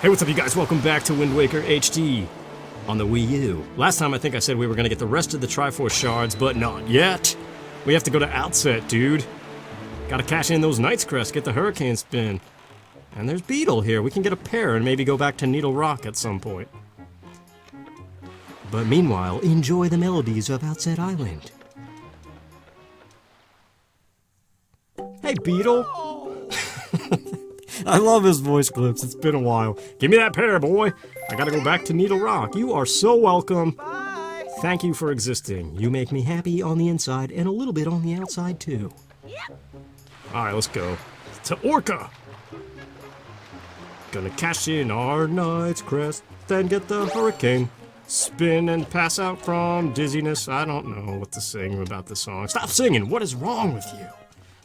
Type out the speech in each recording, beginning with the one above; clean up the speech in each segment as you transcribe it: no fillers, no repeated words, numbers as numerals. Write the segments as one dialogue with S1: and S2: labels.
S1: Hey, what's up, you guys? Welcome back to Wind Waker HD on the Wii U. Last time I think I said we were gonna get the rest of the Triforce Shards, but not yet. We have to go to Outset, dude. Gotta cash in those Knight's Crest, get the Hurricane Spin. And there's Beetle here. We can get a pair and maybe go back to Needle Rock at some point. But meanwhile, enjoy the melodies of Outset Island. Hey, Beetle. I love his voice clips. It's been a while. Give me that pair, boy. I gotta go back to Needle Rock. You are so welcome.
S2: Bye.
S1: Thank you for existing. You make me happy on the inside and a little bit on the outside, too.
S2: Yep.
S1: Alright, let's go. To Orca. Gonna cash in our Knight's Crest, then get the Hurricane Spin and pass out from dizziness. I don't know what to sing about this song. Stop singing! What is wrong with you?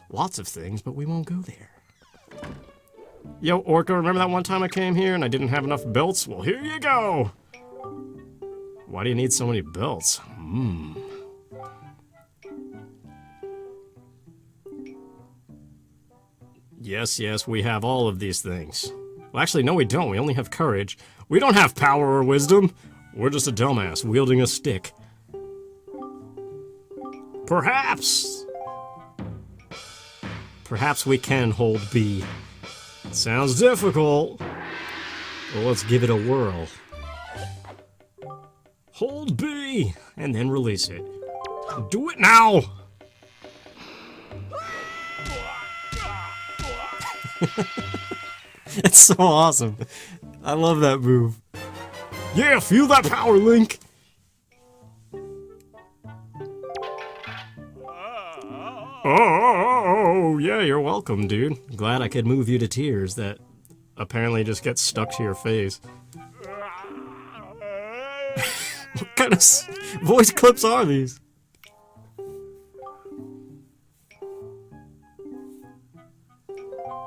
S1: Lots of things, but we won't go there. Yo, Orca, remember that one time I came here and I didn't have enough belts? Well, here you go! Why do you need so many belts? Yes, we have all of these things. Well, actually, no we don't. We only have courage. We don't have power or wisdom. We're just a dumbass wielding a stick. Perhaps we can hold B. Sounds difficult. Well, let's give it a whirl. Hold B, and then release it. Do it now! It's so awesome. I love that move. Yeah, feel that power, Link! Oh, yeah, you're welcome, dude. Glad I could move you to tears that apparently just get stuck to your face. What kind of voice clips are these?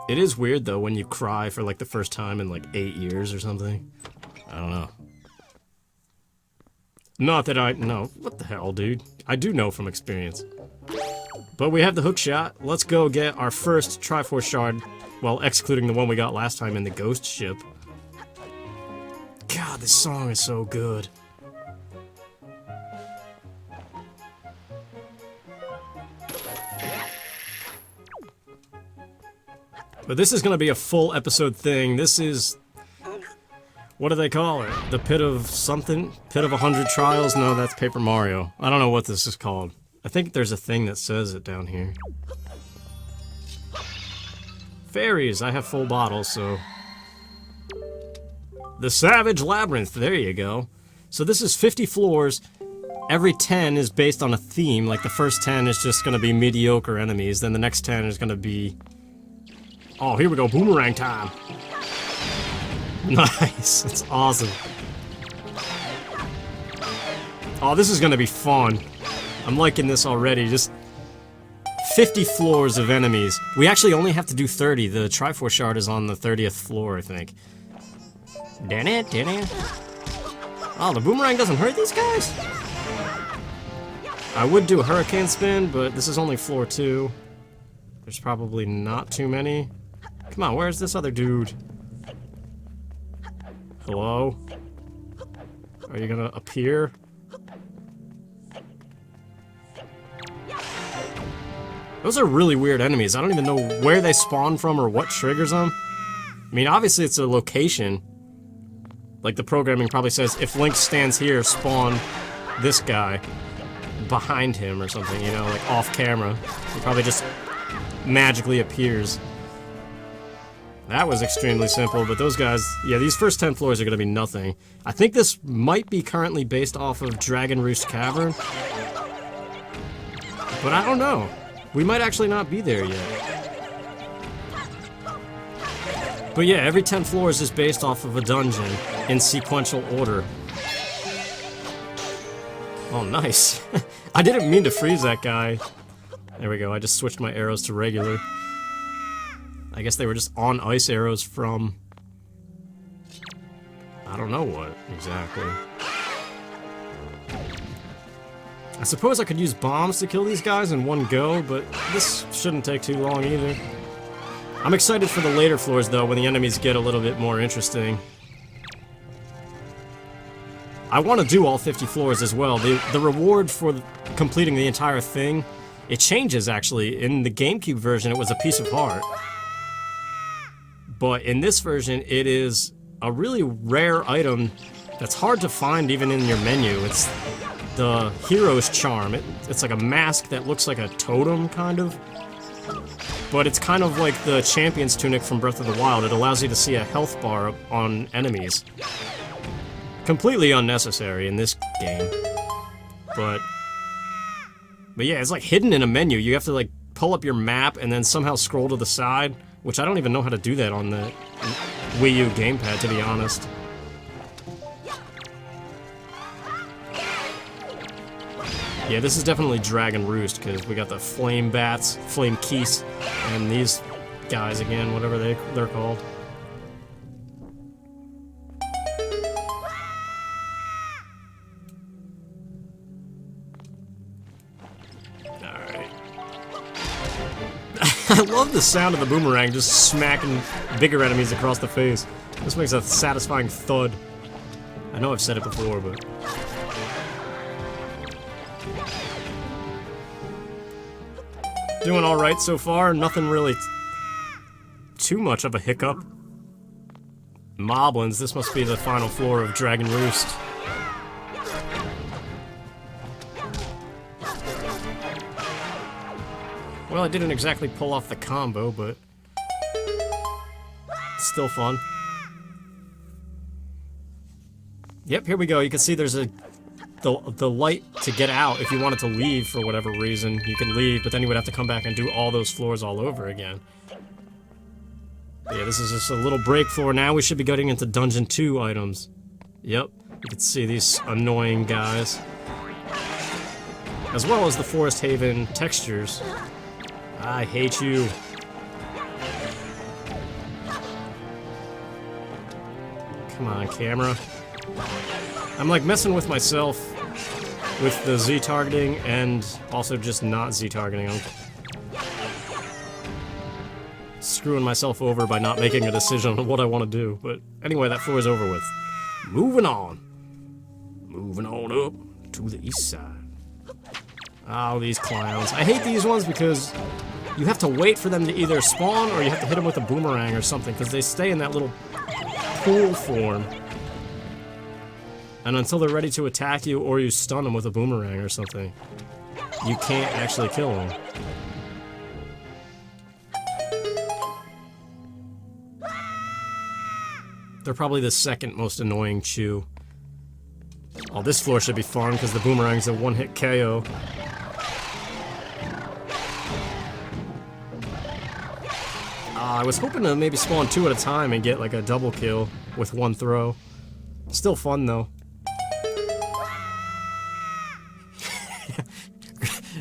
S1: It is weird, though, when you cry for, like, the first time in, like, 8 years or something. I don't know. Not that I know. What the hell, dude? I do know from experience. But we have the hook shot. Let's go get our first Triforce Shard, well, excluding the one we got last time in the ghost ship. God, this song is so good. But this is gonna be a full episode thing. This is... what do they call it? The Pit of something? Pit of 100 Trials? No, that's Paper Mario. I don't know what this is called. I think there's a thing that says it down here. Fairies! I have full bottles, so... The Savage Labyrinth, there you go. So this is 50 floors. Every 10 is based on a theme, like the first 10 is just gonna be mediocre enemies, then the next 10 is gonna be... oh, here we go, boomerang time! Nice, it's awesome. Oh, this is gonna be fun. I'm liking this already, just 50 floors of enemies. We actually only have to do 30. The Triforce Shard is on the 30th floor, I think. Oh, the boomerang doesn't hurt these guys? I would do a Hurricane Spin, but this is only floor 2. There's probably not too many. Come on, where's this other dude? Hello? Are you gonna appear? Those are really weird enemies. I don't even know where they spawn from or what triggers them. I mean, obviously it's a location. Like the programming probably says, if Link stands here, spawn this guy behind him or something, you know, like off camera. He probably just magically appears. That was extremely simple, but those guys, yeah, these first 10 floors are gonna be nothing. I think this might be currently based off of Dragon Roost Cavern. But I don't know. We might actually not be there yet. But yeah, every 10 floors is based off of a dungeon in sequential order. Oh, nice. I didn't mean to freeze that guy. There we go, I just switched my arrows to regular. I guess they were just on ice arrows from... I don't know what, exactly. I suppose I could use bombs to kill these guys in one go, but this shouldn't take too long either. I'm excited for the later floors, though, when the enemies get a little bit more interesting. I want to do all 50 floors as well. The reward for completing the entire thing, it changes actually. In the GameCube version, it was a piece of heart. But in this version, it is a really rare item that's hard to find even in your menu. It's the hero's charm. It's like a mask that looks like a totem, kind of. But it's kind of like the champion's tunic from Breath of the Wild. It allows you to see a health bar on enemies. Completely unnecessary in this game. But yeah, it's like hidden in a menu. You have to like pull up your map and then somehow scroll to the side, which I don't even know how to do that on the Wii U gamepad, to be honest. Yeah, this is definitely Dragon Roost, because we got the Flame Bats, Flame Keese, and these guys again, whatever they're called. Alright. I love the sound of the boomerang just smacking bigger enemies across the face. This makes a satisfying thud. I know I've said it before, but... Doing alright so far, nothing really too much of a hiccup. Moblins, this must be the final floor of Dragon Roost. Well, I didn't exactly pull off the combo, but it's still fun. Yep, here we go. You can see there's the light to get out. If you wanted to leave for whatever reason, you can leave, but then you would have to come back and do all those floors all over again. But yeah, this is just a little break floor. Now we should be getting into Dungeon 2 items. Yep, you can see these annoying guys. As well as the Forest Haven textures. I hate you. Come on, camera. I'm like messing with myself with the Z targeting and also just not Z targeting. I'm screwing myself over by not making a decision on what I want to do. But anyway, that floor is over with. Moving on. Moving on up to the east side. Oh, these clowns. I hate these ones because you have to wait for them to either spawn or you have to hit them with a boomerang or something, because they stay in that little pool form. And until they're ready to attack you or you stun them with a boomerang or something, you can't actually kill them. They're probably the second most annoying chew. Oh, this floor should be fun because the boomerang's a one-hit KO. I was hoping to maybe spawn 2 at a time and get like a double kill with one throw. Still fun though.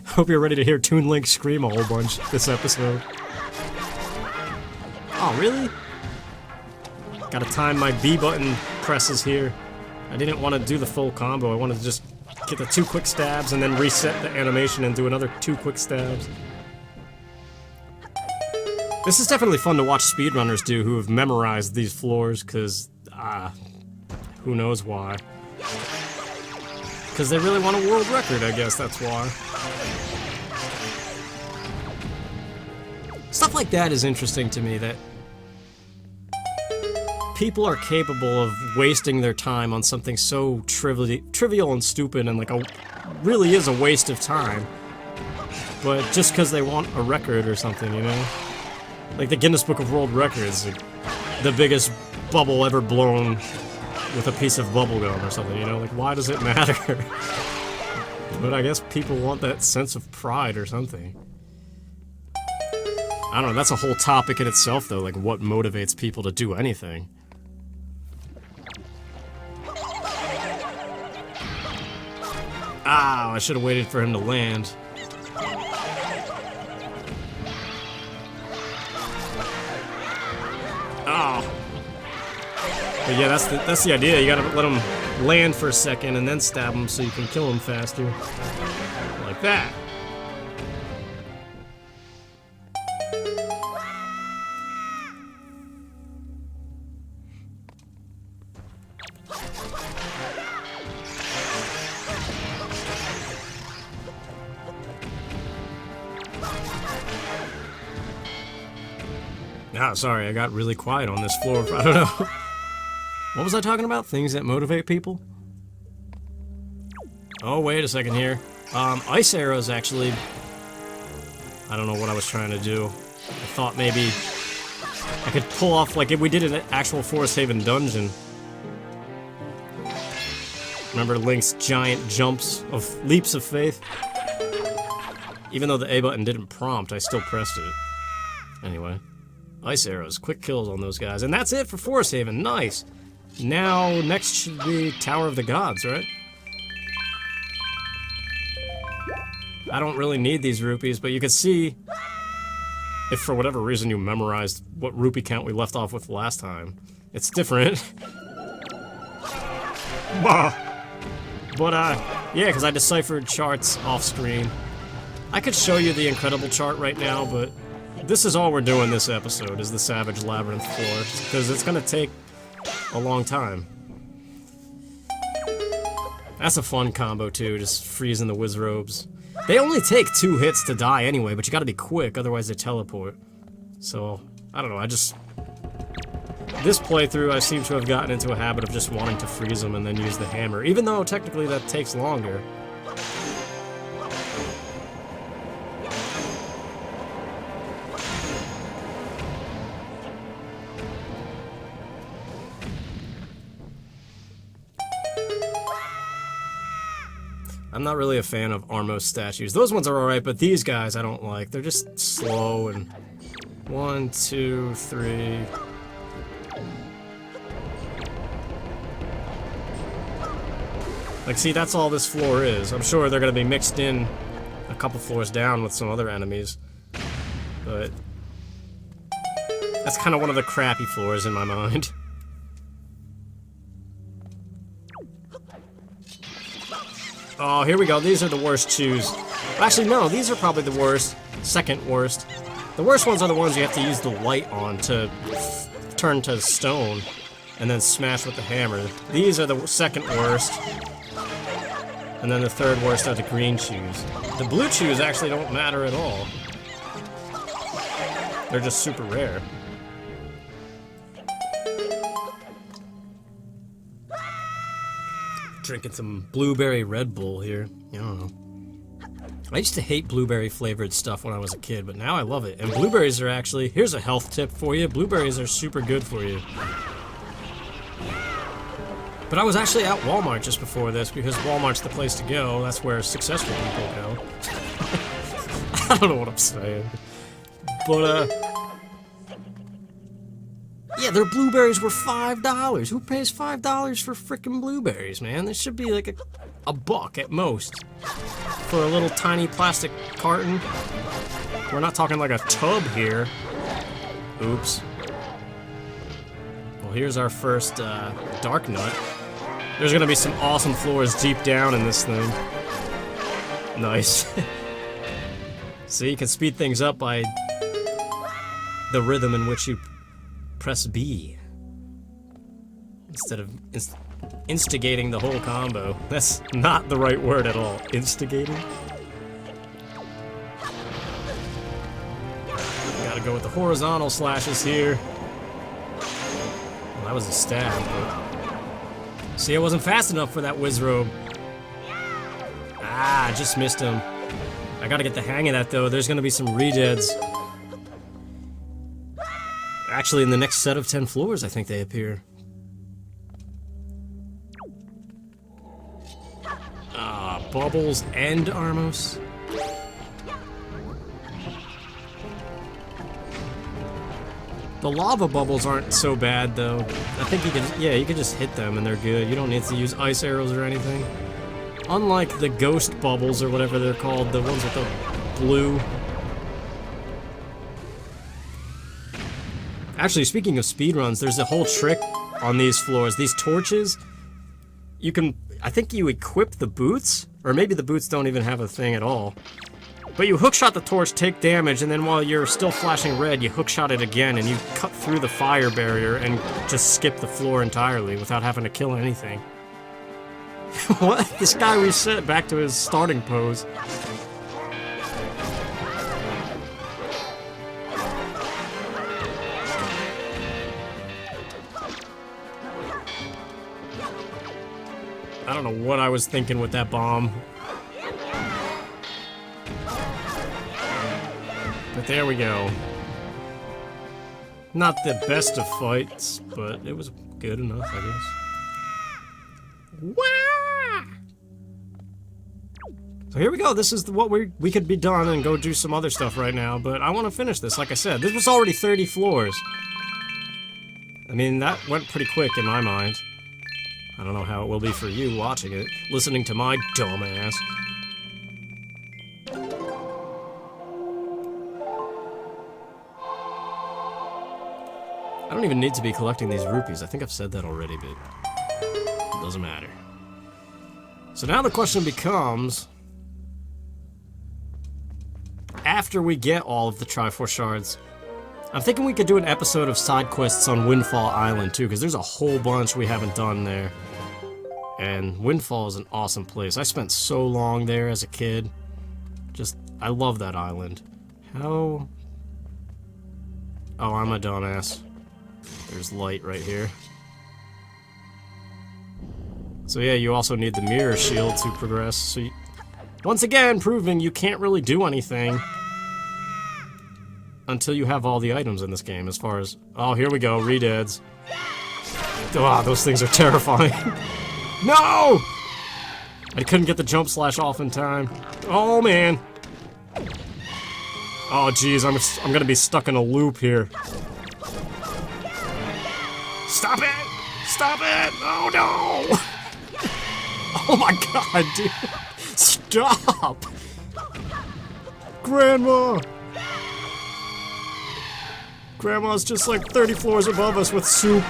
S1: Hope you're ready to hear Toon Link scream a whole bunch this episode. Oh, really? Gotta time my B button presses here. I didn't want to do the full combo. I wanted to just get the 2 quick stabs and then reset the animation and do another 2 quick stabs. This is definitely fun to watch speedrunners do who have memorized these floors, because, who knows why. Because they really want a world record, I guess that's why. Stuff like that is interesting to me, that people are capable of wasting their time on something so trivial and stupid and like really is a waste of time. But just because they want a record or something, you know? Like the Guinness Book of World Records, like the biggest bubble ever blown with a piece of bubble gum or something, you know? Like, why does it matter? But I guess people want that sense of pride or something. I don't know, that's a whole topic in itself though, like what motivates people to do anything. Ah, I should have waited for him to land. Oh. But yeah, that's the idea. You gotta let him land for a second and then stab him so you can kill him faster. Like that. Ah, sorry, I got really quiet on this floor. I don't know. What was I talking about? Things that motivate people? Oh, wait a second here. Ice arrows, actually. I don't know what I was trying to do. I thought maybe I could pull off, like, if we did an actual Forest Haven dungeon. Remember Link's giant jumps of leaps of faith? Even though the A button didn't prompt, I still pressed it. Anyway. Ice arrows, quick kills on those guys. And that's it for Forest Haven, nice! Now, next should be Tower of the Gods, right? I don't really need these rupees, but you can see if for whatever reason you memorized what rupee count we left off with last time. It's different. But, yeah, because I deciphered charts off screen. I could show you the incredible chart right now, but this is all we're doing this episode, is the Savage Labyrinth floor, because it's gonna take a long time. That's a fun combo too, just freezing the Wizrobes. They only take 2 hits to die anyway, but you gotta be quick, otherwise they teleport. So, I don't know, this playthrough I seem to have gotten into a habit of just wanting to freeze them and then use the hammer, even though technically that takes longer. I'm not really a fan of Armos statues. Those ones are alright, but these guys I don't like. They're just slow and... 1, 2, 3... Like, see, that's all this floor is. I'm sure they're gonna be mixed in a couple floors down with some other enemies. But... that's kind of one of the crappy floors in my mind. Oh, here we go. These are the worst chews. Actually, no, these are probably the worst. Second worst. The worst ones are the ones you have to use the light on to turn to stone and then smash with the hammer. These are the second worst. And then the third worst are the green chews. The blue chews actually don't matter at all. They're just super rare. Drinking some blueberry Red Bull here. I don't know. I used to hate blueberry flavored stuff when I was a kid, but now I love it. And blueberries are actually, here's a health tip for you, blueberries are super good for you. But I was actually at Walmart just before this, because Walmart's the place to go. That's where successful people go. I don't know what I'm saying. But, yeah, their blueberries were $5. Who pays $5 for frickin' blueberries, man? This should be like a buck at most. For a little tiny plastic carton. We're not talking like a tub here. Oops. Well, here's our first Dark Nut. There's gonna be some awesome floors deep down in this thing. Nice. See, you can speed things up by the rhythm in which you press B instead of instigating the whole combo. That's not the right word at all. Instigating? Gotta go with the horizontal slashes here. Well, that was a stab, but... see, I wasn't fast enough for that Wizrobe. Ah, I just missed him. I gotta get the hang of that, though. There's gonna be some redeads. Actually, in the next set of 10 floors, I think they appear. Ah, Bubbles and Armos. The lava bubbles aren't so bad, though. I think you can, yeah, you can just hit them and they're good. You don't need to use ice arrows or anything. Unlike the ghost bubbles or whatever they're called, the ones with the blue. Actually, speaking of speedruns, there's a whole trick on these floors. These torches, you can, I think you equip the boots, or maybe the boots don't even have a thing at all. But you hookshot the torch, take damage, and then while you're still flashing red, you hookshot it again, and you cut through the fire barrier and just skip the floor entirely without having to kill anything. What? This guy reset back to his starting pose. I don't know what I was thinking with that bomb. But there we go. Not the best of fights, but it was good enough, I guess. Wah! So here we go. This is what we could be done and go do some other stuff right now, but I want to finish this. Like I said, this was already 30 floors. I mean, that went pretty quick in my mind. I don't know how it will be for you watching it, listening to my dumb ass. I don't even need to be collecting these rupees. I think I've said that already, but it doesn't matter. So now the question becomes, after we get all of the Triforce Shards, I'm thinking we could do an episode of side quests on Windfall Island too, because there's a whole bunch we haven't done there. And Windfall is an awesome place. I spent so long there as a kid. I love that island. How... Oh, I'm a dumbass. There's light right here. So yeah, you also need the mirror shield to progress. So once again, proving you can't really do anything until you have all the items in this game, as far as... Oh, here we go, redeads. Ah, those things are terrifying. No! I couldn't get the jump slash off in time. Oh, man. Oh, jeez, I'm gonna be stuck in a loop here. Stop it! Stop it! Oh, no! Oh, my God, dude. Stop! Grandma! Grandma's just like 30 floors above us with soup.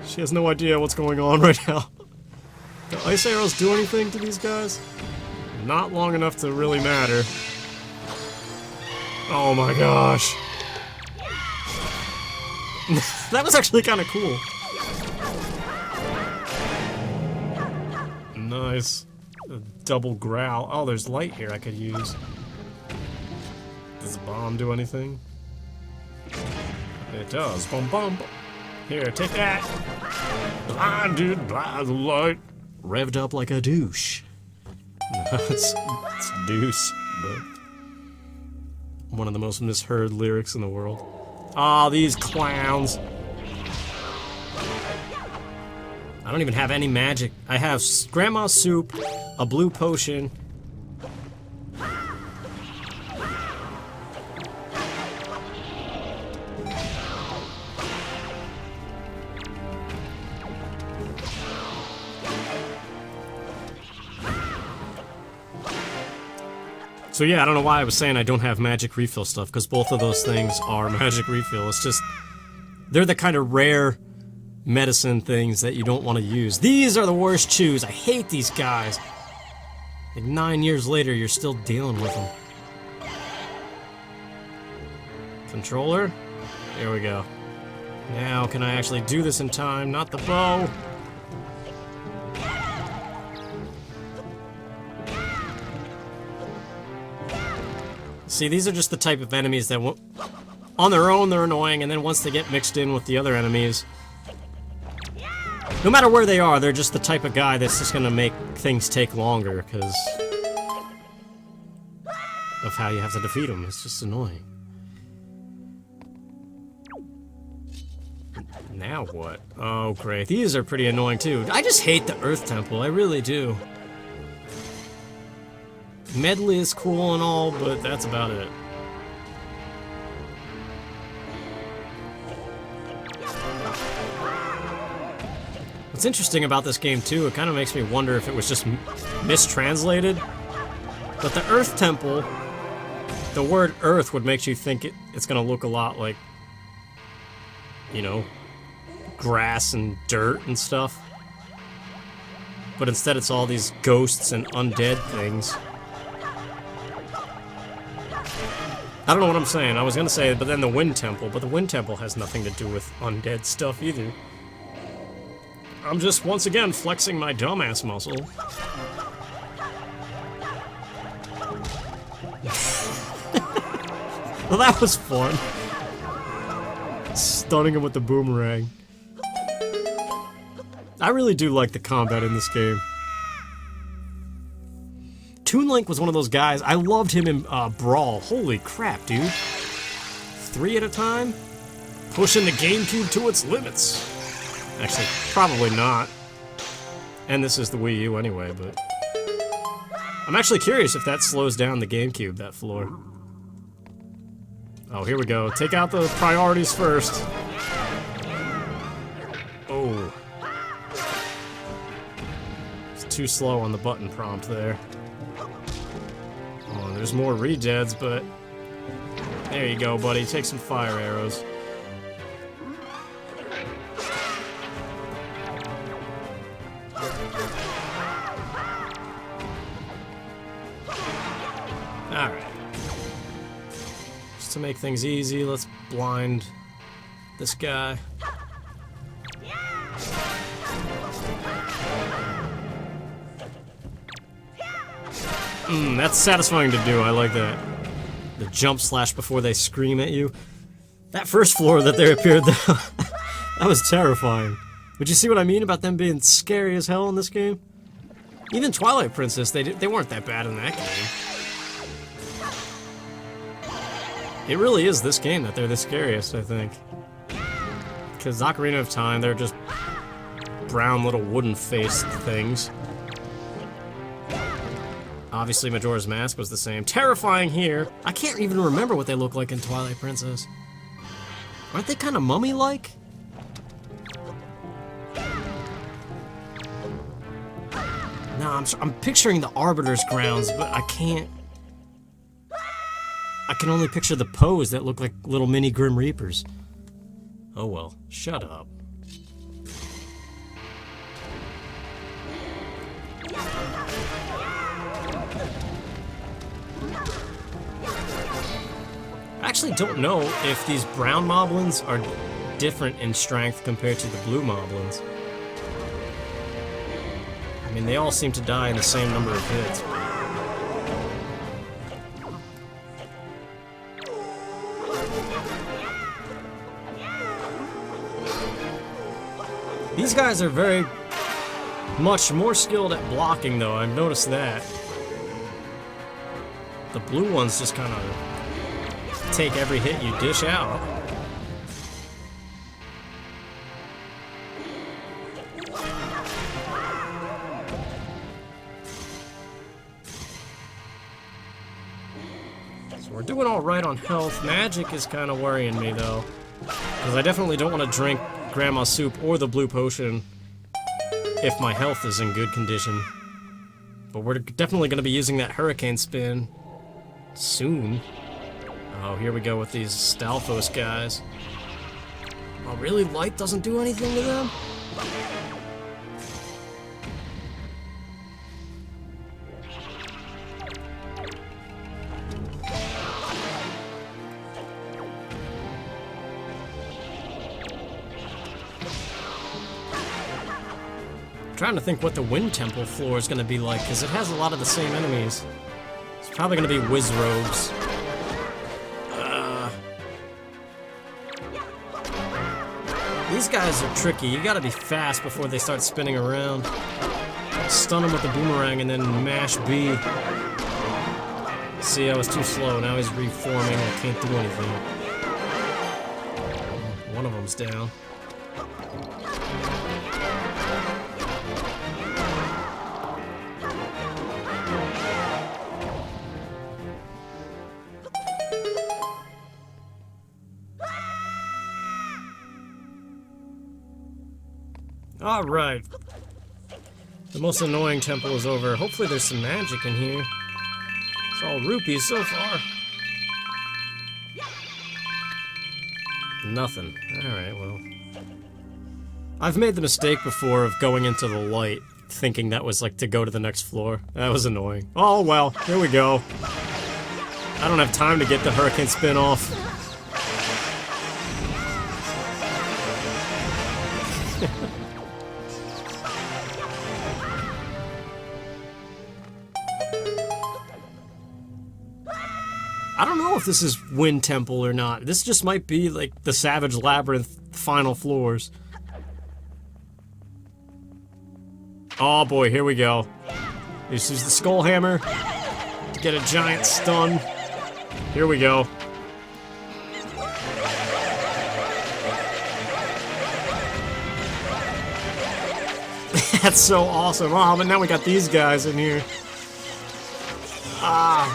S1: She has no idea what's going on right now. Do ice arrows do anything to these guys? Not long enough to really matter. Oh my gosh. That was actually kind of cool. Nice. A double growl. Oh, there's light here I could use. Does the bomb do anything? It does. Boom, boom. Here, take that. Blinded by the light. Revved up like a douche. it's deuce, but one of the most misheard lyrics in the world. Ah, these clowns. I don't even have any magic. I have grandma's soup, a blue potion. So yeah, I don't know why I was saying I don't have magic refill stuff, because both of those things are magic refill. It's just, they're the kind of rare medicine things that you don't want to use. These are the worst chews. I hate these guys. Like 9 years later, you're still dealing with them. Controller? There we go. Now, can I actually do this in time? Not the bow. See, these are just the type of enemies that, on their own, they're annoying, and then once they get mixed in with the other enemies, no matter where they are, they're just the type of guy that's just gonna make things take longer, because of how you have to defeat them. It's just annoying. Now what? Oh, great. These are pretty annoying, too. I just hate the Earth Temple. I really do. Medley is cool and all, but that's about it. What's interesting about this game, too, it kind of makes me wonder if it was just mistranslated. But the Earth Temple, the word Earth would make you think it's gonna look a lot like, you know, grass and dirt and stuff. But instead it's all these ghosts and undead things. I don't know what I'm saying. I was gonna say, but then the Wind Temple, but the Wind Temple has nothing to do with undead stuff either. I'm just, once again, flexing my dumbass muscle. Well, that was fun. Stunning him with the boomerang. I really do like the combat in this game. Toon Link was one of those guys, I loved him in Brawl. Holy crap, dude. 3 at a time? Pushing the GameCube to its limits. Actually, probably not. And this is the Wii U anyway, but... I'm actually curious if that slows down the GameCube, that floor. Oh, here we go. Take out the priorities first. Oh. It's too slow on the button prompt there. Oh, there's more regens, but... There you go, buddy. Take some fire arrows. Alright. Just to make things easy, let's blind this guy. That's satisfying to do, I like that. The jump slash before they scream at you. That first floor that they appeared there, that was terrifying. But you see what I mean about them being scary as hell in this game? Even Twilight Princess, they weren't that bad in that game. It really is this game that they're the scariest, I think. Because Ocarina of Time, they're just brown little wooden-faced things. Obviously, Majora's Mask was the same. Terrifying here. I can't even remember what they look like in Twilight Princess. Aren't they kind of mummy-like? No, I'm picturing the Arbiter's grounds, but I can't... I can only picture the pose that look like little mini Grim Reapers. Oh well, shut up. I actually don't know if these brown moblins are different in strength compared to the blue moblins. I mean, they all seem to die in the same number of hits. These guys are very much more skilled at blocking, though. I've noticed that. The blue ones just kind of take every hit you dish out. So we're doing all right on health. Magic is kind of worrying me, though, because I definitely don't want to drink Grandma's soup or the blue potion if my health is in good condition. But we're definitely going to be using that hurricane spin soon. Oh, here we go with these Stalfos guys. Oh, really? Light doesn't do anything to them? I'm trying to think what the Wind Temple floor is going to be like, because it has a lot of the same enemies. It's probably going to be Wizrogues. These guys are tricky. You gotta be fast before they start spinning around. Stun him with the boomerang and then mash B. See, I was too slow. Now he's reforming. I can't do anything. One of them's down. Alright. The most annoying temple is over. Hopefully there's some magic in here. It's all rupees so far. Nothing. Alright, well. I've made the mistake before of going into the light, thinking that was like to go to the next floor. That was annoying. Oh well, here we go. I don't have time to get the hurricane spin off. I don't know if this is Wind Temple or not. This just might be like the Savage Labyrinth final floors. Oh boy, here we go. This is the skull hammer to get a giant stun. Here we go. That's so awesome. Oh, but now we got these guys in here. Ah,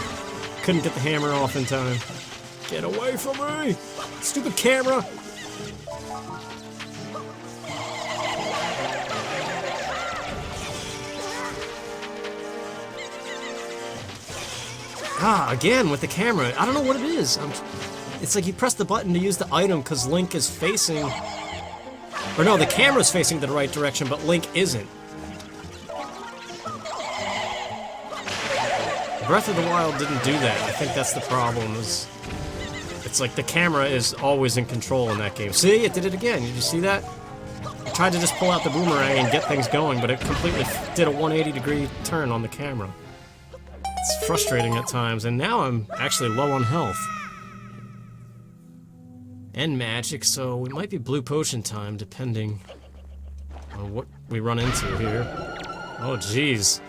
S1: couldn't get the hammer off in time. Get away from me! Stupid camera! Ah, again with the camera. I don't know what it is. It's like you press the button to use the item because Link is facing... Or no, the camera's facing the right direction, but Link isn't. Breath of the Wild didn't do that. I think that's the problem. It's like the camera is always in control in that game. See? It did it again. Did you see that? I tried to just pull out the boomerang and get things going, but it completely did a 180-degree turn on the camera. It's frustrating at times, and now I'm actually low on health. And magic, so we might be blue potion time, depending on what we run into here. Oh, jeez.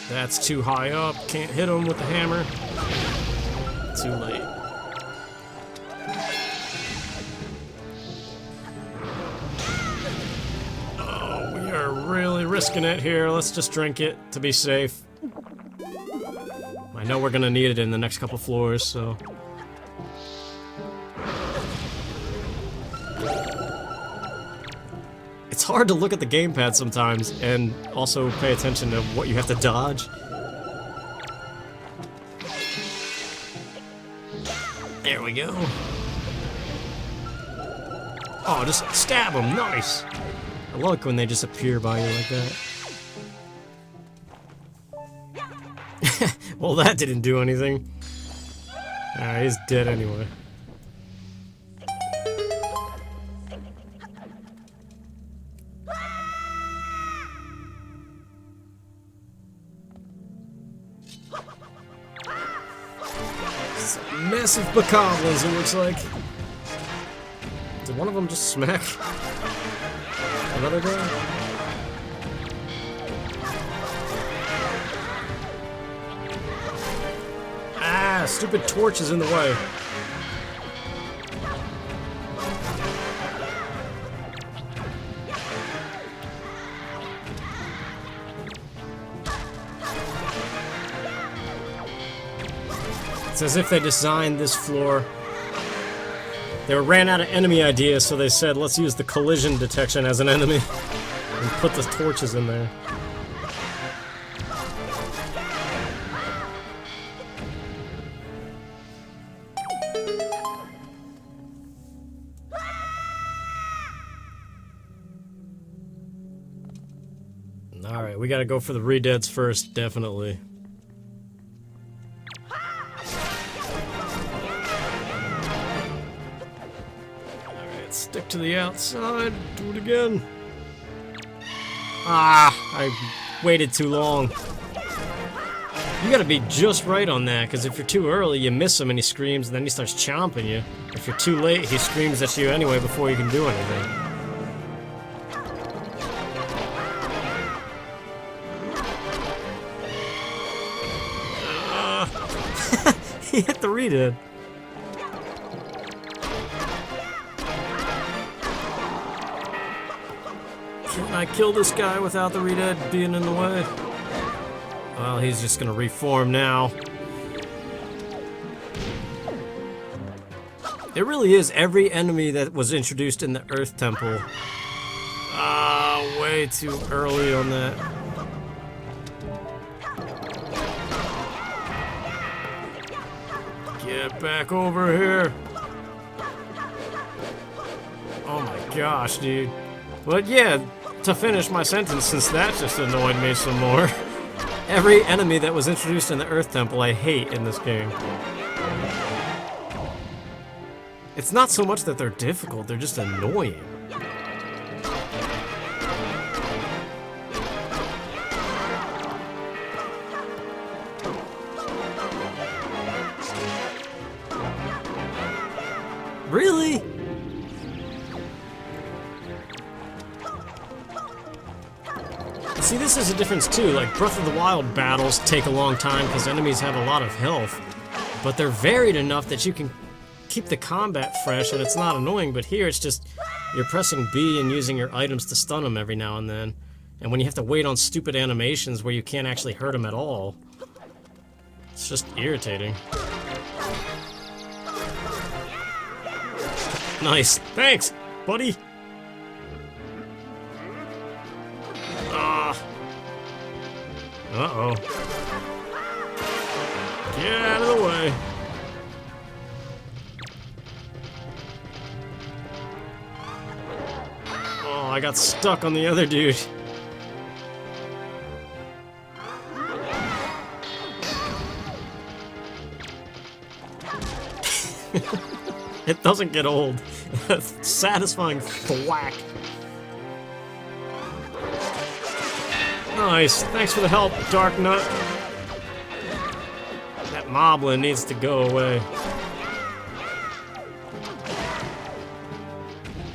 S1: That's too high up. Can't hit him with the hammer. Too late. Oh, we are really risking it here. Let's just drink it to be safe. I know we're gonna need it in the next couple floors, so... It's hard to look at the gamepad sometimes and also pay attention to what you have to dodge. There we go. Oh, just stab them. Nice. I like when they just appear by you like that. Well, that didn't do anything. Alright, he's dead anyway. Massive bokoblins, it looks like. Did one of them just smack another guy? Ah, stupid torch is in the way. It's as if they designed this floor. They ran out of enemy ideas, so they said, let's use the collision detection as an enemy. And put the torches in there. Alright, we gotta go for the re-deads first, definitely. Stick to the outside. Do it again. Ah, I waited too long. You gotta be just right on that, because if you're too early, you miss him and he screams, and then he starts chomping you. If you're too late, he screams at you anyway before you can do anything. He hit the re-dead. Can I kill this guy without the re-dead being in the way? Well, he's just gonna reform now. It really is every enemy that was introduced in the Earth Temple. Ah, way too early on that. Get back over here. Oh my gosh, dude. But yeah, to finish my sentence, since that just annoyed me some more. Every enemy that was introduced in the Earth Temple I hate in this game. It's not so much that they're difficult, they're just annoying. Really? See, this is a difference too. Like, Breath of the Wild battles take a long time because enemies have a lot of health, but they're varied enough that you can keep the combat fresh and it's not annoying. But here it's just you're pressing B and using your items to stun them every now and then. And when you have to wait on stupid animations where you can't actually hurt them at all, it's just irritating. Nice. Thanks, buddy. Uh-oh. Get out of the way. Oh, I got stuck on the other dude. It doesn't get old. Satisfying thwack. Nice. Thanks for the help, Dark Nut. That moblin needs to go away.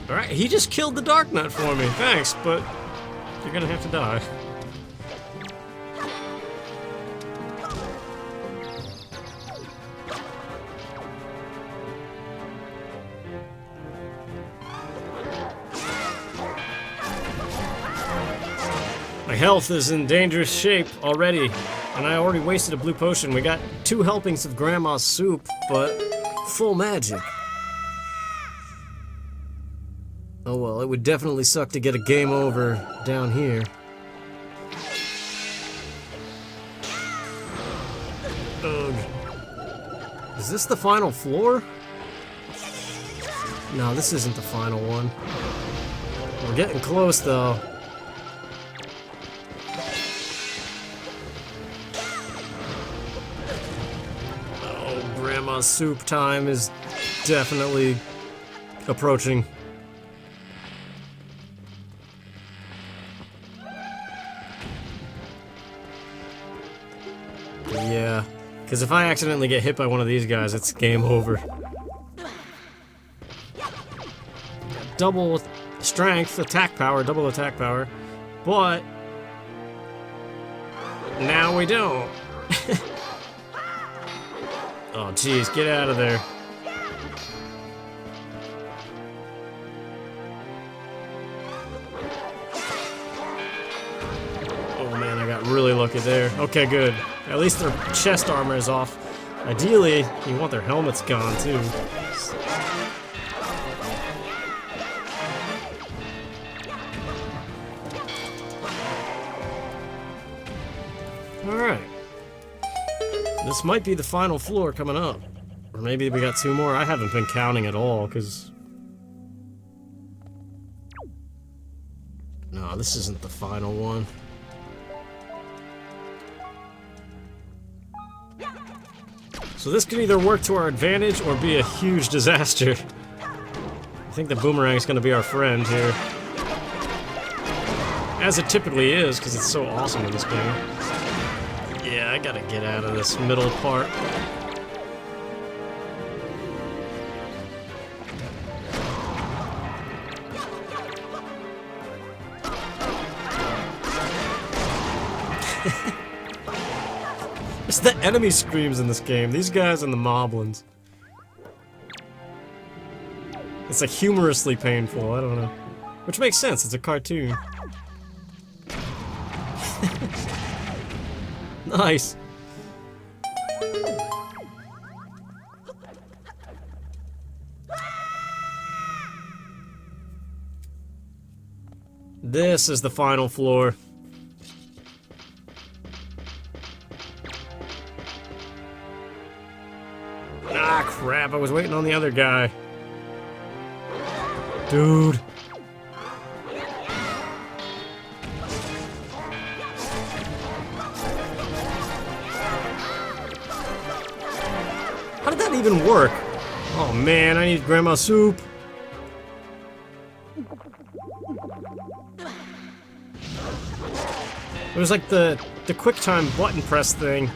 S1: Alright, he just killed the Dark Nut for me. Thanks, but you're gonna have to die. My health is in dangerous shape already, and I already wasted a blue potion. We got 2 helpings of Grandma's soup, but full magic. Oh well, it would definitely suck to get a game over down here. Ugh. Is this the final floor? No, this isn't the final one. We're getting close though. Grandma's soup time is definitely approaching. Yeah, because if I accidentally get hit by one of these guys, it's game over. Double strength, attack power, double attack power, but now we don't. Oh, jeez, get out of there. Oh man, I got really lucky there. Okay, good. At least their chest armor is off. Ideally, you want their helmets gone, too. Alright. This might be the final floor coming up. Or maybe we got 2 more. I haven't been counting at all, because... No, this isn't the final one. So this could either work to our advantage or be a huge disaster. I think the boomerang's gonna be our friend here. As it typically is, because it's so awesome in this game. Yeah, I gotta get out of this middle part. It's the enemy screams in this game. These guys and the moblins. It's like humorously painful, I don't know. Which makes sense, it's a cartoon. Nice. This is the final floor. Ah, crap, I was waiting on the other guy. Dude. How did that even work? Oh man, I need Grandma soup. It was like the quick time button press thing.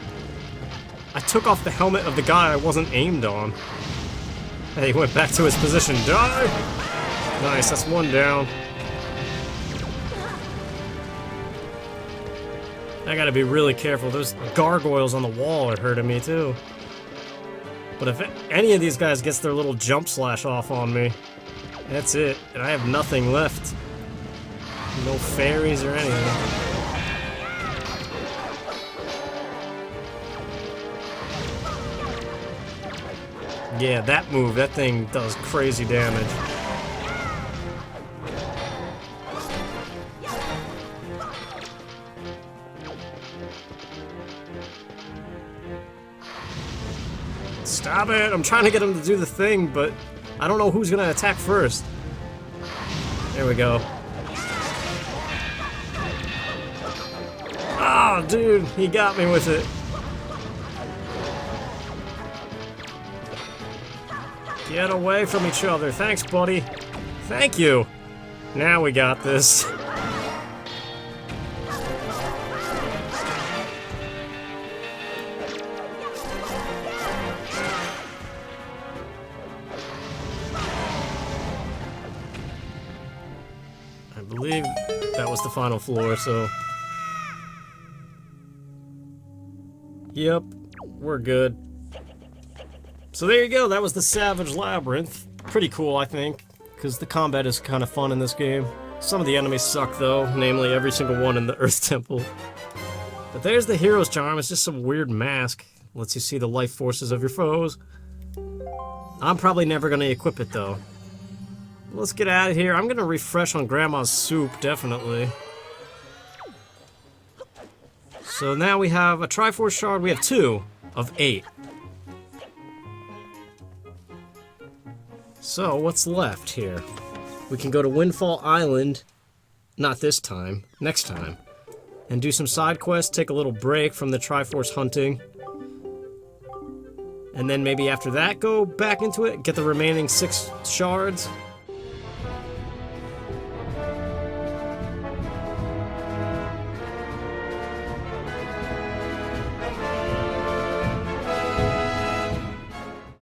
S1: I took off the helmet of the guy I wasn't aimed on. And he went back to his position. Die! Nice, that's 1 down. I gotta be really careful. Those gargoyles on the wall are hurting me too. But if any of these guys gets their little jump slash off on me, that's it. And I have nothing left. No fairies or anything. Yeah, that move, that thing does crazy damage. Stop it! I'm trying to get him to do the thing, but I don't know who's gonna attack first. There we go. Oh, dude, he got me with it. Get away from each other. Thanks, buddy. Thank you. Now we got this. I believe that was the final floor, so... Yep, we're good. So there you go, that was the Savage Labyrinth. Pretty cool, I think, because the combat is kind of fun in this game. Some of the enemies suck, though, namely every single one in the Earth Temple. But there's the Hero's Charm. It's just some weird mask. Lets you see the life forces of your foes. I'm probably never going to equip it, though. Let's get out of here. I'm going to refresh on Grandma's soup, definitely. So now we have a Triforce Shard. We have 2 of 8. So, what's left here? We can go to Windfall Island, not this time, next time, and do some side quests, take a little break from the Triforce hunting, and then maybe after that go back into it, get the remaining 6 shards,